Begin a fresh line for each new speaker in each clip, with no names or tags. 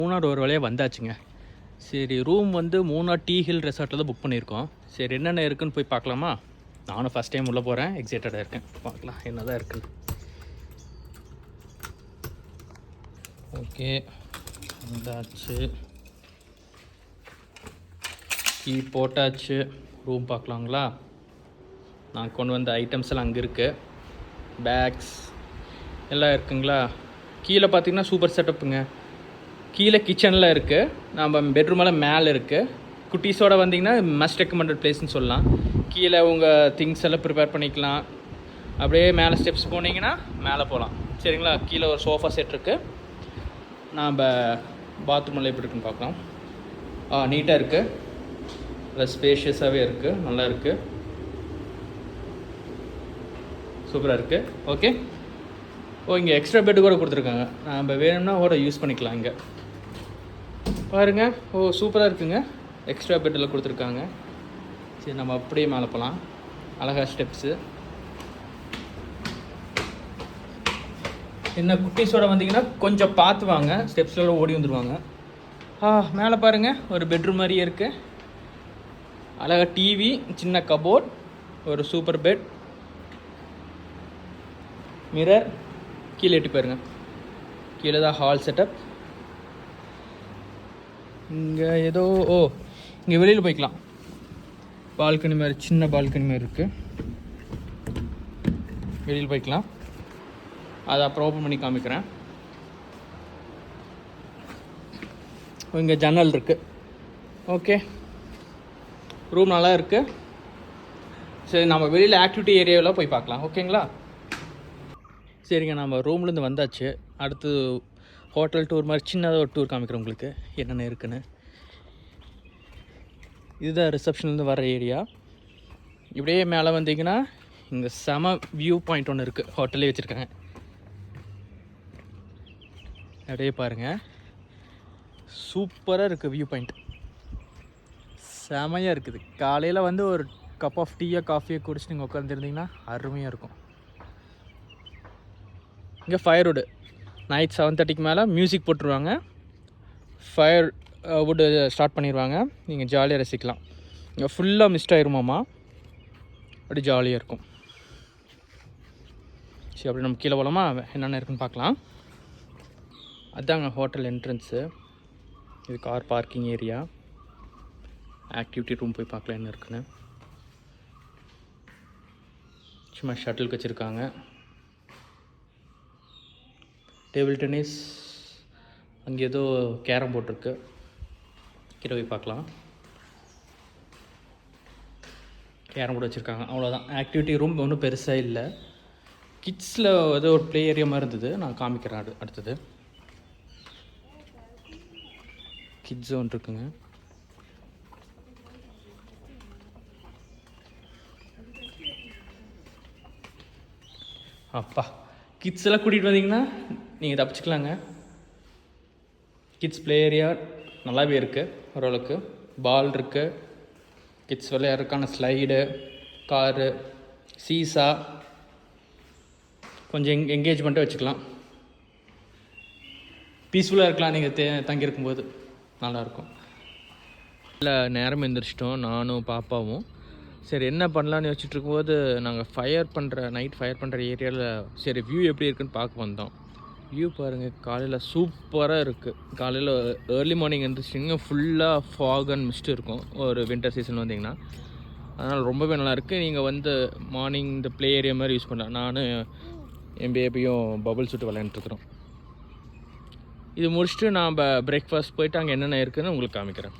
மூணார் ஒரு வழியாக வந்தாச்சுங்க. சரி, ரூம் வந்து மூணார் டீ ஹில் ரெசார்ட்டில் தான் புக் பண்ணியிருக்கோம். சரி, என்னென்ன இருக்குதுன்னு போய் பார்க்கலாமா? நானும் ஃபஸ்ட் டைம் உள்ளே போகிறேன், எக்ஸைட்டடாக இருக்கேன். பார்க்கலாம் என்ன தான் இருக்குன்னு. ஓகே, வந்தாச்சு, கீ போட்டாச்சு. ரூம் பார்க்கலாங்களா? நான் கொண்டு வந்த ஐட்டம்ஸ் எல்லாம் அங்கே இருக்குது. பேக்ஸ் எல்லாம் இருக்குங்களா? கீழே பார்த்தீங்கன்னா சூப்பர் செட்டப்புங்க. கீழே கிச்சனில் இருக்குது, நம்ம பெட்ரூமெல்லாம் மேலே இருக்குது. குட்டீஸோடு வந்தீங்கன்னா மஸ்ட் ரெக்கமெண்டட் பிளேஸ்ன்னு சொல்லலாம். கீழே உங்கள் திங்ஸ் எல்லாம் ப்ரிப்பேர் பண்ணிக்கலாம். அப்படியே மேலே ஸ்டெப்ஸ் போனீங்கன்னா மேலே போகலாம். சரிங்களா? கீழே ஒரு சோஃபா செட் இருக்குது. நாம் பாத்ரூமெல்லாம் எப்படி இருக்குன்னு பார்க்கலாம். நீட்டாக இருக்குது, நல்லா ஸ்பேஷியஸாகவே இருக்குது, நல்லா இருக்குது, சூப்பராக இருக்குது. ஓகே. இங்கே எக்ஸ்ட்ரா பெட்டு கூட கொடுத்துருக்காங்க, நம்ம வேணும்னா கூட யூஸ் பண்ணிக்கலாம். இங்கே பாருங்கள், சூப்பராக இருக்குங்க. எக்ஸ்ட்ரா பெட்டில் கொடுத்துருக்காங்க. சரி, நம்ம அப்படியே மேலே போகலாம். அழகா ஸ்டெப்ஸு. என்ன குட்டீஸோட வந்தீங்கன்னா கொஞ்சம் பார்த்து வாங்க, ஸ்டெப்ஸோடு ஓடி வந்துடுவாங்க. மேலே பாருங்கள், ஒரு பெட்ரூம் மாதிரியே இருக்குது. அழகாக டிவி, சின்ன கபோர்ட், ஒரு சூப்பர் பெட், மிரர். கீழே எட்டி பாருங்க, கீழே தான் ஹால் செட்டப். இங்கே ஏதோ இங்கே வெளியில் போய்க்கலாம். பால்கனி மாதிரி, சின்ன பால்கனி மாதிரி இருக்குது, வெளியில் போய்க்கலாம். அதை அப்புறம் ஓப்பன் பண்ணி காமிக்கிறேன். இங்கே ஜன்னல் இருக்குது. ஓகே, ரூம் நல்லா இருக்குது. சரி, நம்ம வெளியில் ஆக்டிவிட்டி ஏரியாவில் போய் பார்க்கலாம். ஓகேங்களா? சரிங்க, நம்ம ரூம்லேருந்து வந்தாச்சு. அடுத்து ஹோட்டல் டூர் மாதிரி சின்னதாக ஒரு டூர் காமிக்கிறேன் உங்களுக்கு, என்னென்ன இருக்குன்னு. இதுதான் ரிசப்ஷன்லேருந்து வர ஏரியா. இப்படியே மேலே வந்தீங்கன்னா இங்கே செம வியூ பாயிண்ட் ஒன்று இருக்குது, ஹோட்டலே வச்சுருக்காங்க. அப்படியே பாருங்கள், சூப்பராக இருக்குது வியூ பாயிண்ட், செமையாக இருக்குது. காலையில் வந்து ஒரு கப் ஆஃப் டீயோ காஃபியோ குடிச்சு நீங்கள் உட்காந்துருந்தீங்கன்னா அருமையாக இருக்கும். இங்கே ஃபயர்வுட்டு நைட் 7:30க்கு மேலே மியூசிக் போட்டுருவாங்க. ஃபயர் வுட்டு ஸ்டார்ட் பண்ணிடுவாங்க. நீங்கள் ஜாலியாக ரசிக்கலாம். இங்கே ஃபுல்லாக மிஸ்ட் ஆயிருமாம்மா, அப்படி ஜாலியாக இருக்கும். சரி, அப்படி நம்ம கீழே போகலாமா? என்னென்ன இருக்குன்னு பார்க்கலாம். அதுதாங்க ஹோட்டல் என்ட்ரன்ஸு. இது car parking area. Activity room போய் பார்க்கலாம் என்ன இருக்குன்னு. சும்மா ஷட்டிலுக்கு வச்சுருக்காங்க. டேபிள் டென்னிஸ், அங்கே ஏதோ கேரம் போர்ட் இருக்குது, கீழே போய் பார்க்கலாம். கேரம் போர்டு வச்சுருக்காங்க, அவ்வளோதான். ஆக்டிவிட்டி ரூம் ஒன்றும் பெருசாக இல்லை. கிட்ஸில் ஏதோ ஒரு ப்ளே ஏரியா மாதிரி இருந்தது, நான் காமிக்கிறேன். அடுத்தது கிட்ஸ் ஜோன் இருக்குங்க. அப்பா, கிட்ஸ் எல்லாம் கூட்டிகிட்டு வந்தீங்கன்னா நீங்கள் தப்பிச்சுக்கலாங்க. கிட்ஸ் ப்ளே ஏரியா நல்லாவே இருக்குது, ஓரளவுக்கு. பால் இருக்குது, கிட்ஸ் விளையாடுறதுக்கான ஸ்லைடு, காரு, சீசா, கொஞ்சம் என்கேஜ்மெண்ட்டாக வச்சுக்கலாம். பீஸ்ஃபுல்லாக இருக்கலாம் நீங்கள் தங்கியிருக்கும்போது, நல்லாயிருக்கும். இல்லை, நேரம் எழுந்திரிச்சிட்டோம் நானும் பாப்பாவும். சரி, என்ன பண்ணலான்னு யோசிச்சுட்டு இருக்கும்போது நாங்கள் நைட் ஃபயர் பண்ணுற ஏரியாவில் சரி வியூ எப்படி இருக்குன்னு பார்க்க வந்தோம். வியூ பாருங்கள், காலையில் சூப்பராக இருக்குது. காலையில் ஏர்லி மார்னிங் எழுந்திரிச்சிட்டிங்கன்னா ஃபுல்லாக ஃபாக் அண்ட் மிஸ்ட் இருக்கும், ஒரு வின்டர் சீசன் வந்தீங்கன்னா. அதனால் ரொம்பவே நல்லாயிருக்கு. நீங்கள் வந்து மார்னிங் இந்த ப்ளே ஏரியா மாதிரி யூஸ் பண்ணலாம். நான் என் பேபியும் பபுள்ஸ் விட்டு விளையாண்டுருக்குறோம். இது முடிச்சுட்டு நாம் பிரேக்ஃபாஸ்ட் போயிட்டு அங்கே என்னென்ன இருக்குதுன்னு உங்களுக்கு காமிக்கிறேன்.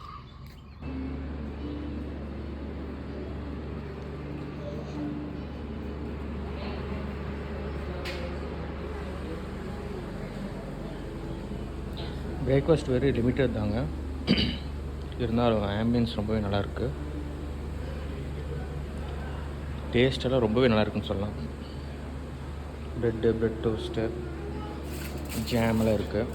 பிரேக்ஃபாஸ்ட் வெரி லிமிட்டட் தாங்க, இருந்தாலும் ஆம்பியன்ஸ் ரொம்பவே நல்லாயிருக்கு. டேஸ்டெல்லாம் ரொம்பவே நல்லாயிருக்குன்னு சொல்லலாம். ப்ரெட் டோஸ்ட்டு, ஜாமெல்லாம் இருக்குது.